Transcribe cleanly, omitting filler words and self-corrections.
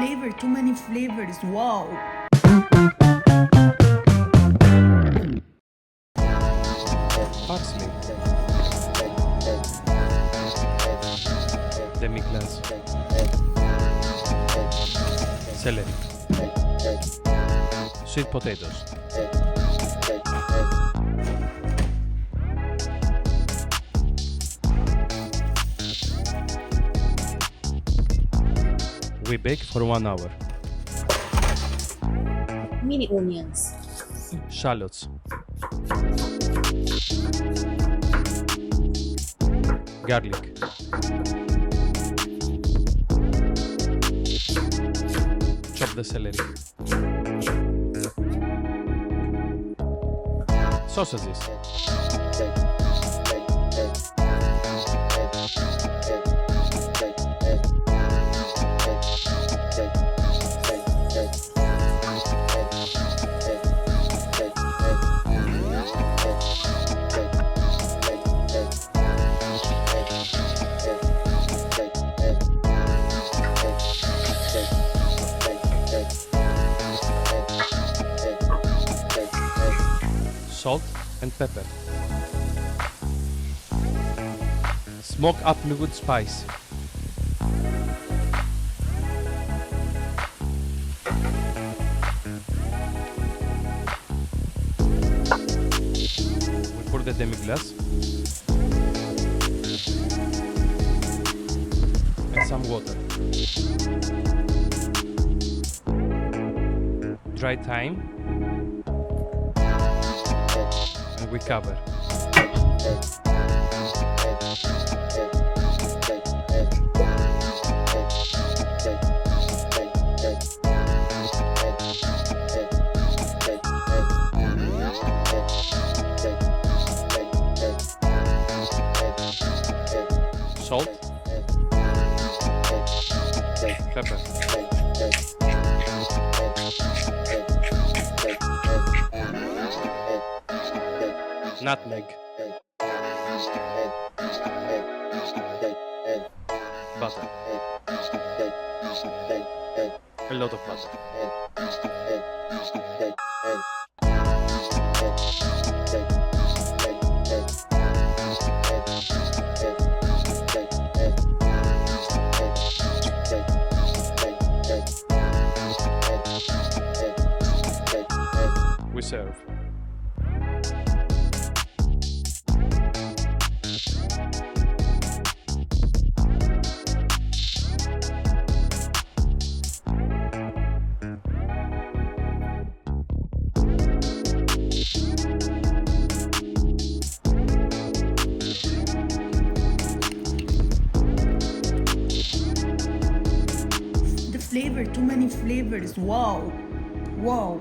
flavor, too many flavors, wow. Parsley, Demi glace, celery, sweet potatoes, we bake for 1 hour. Mini onions, Shallots, garlic, chop the celery, sausages, salt and pepper, smoked applewood spice, we pour the demi-glace and some water, dry thyme, and we cover. Salt, pepper, nutmeg, butter, a lot of butter, we serve. The flavor, too many flavors, wow. Wow.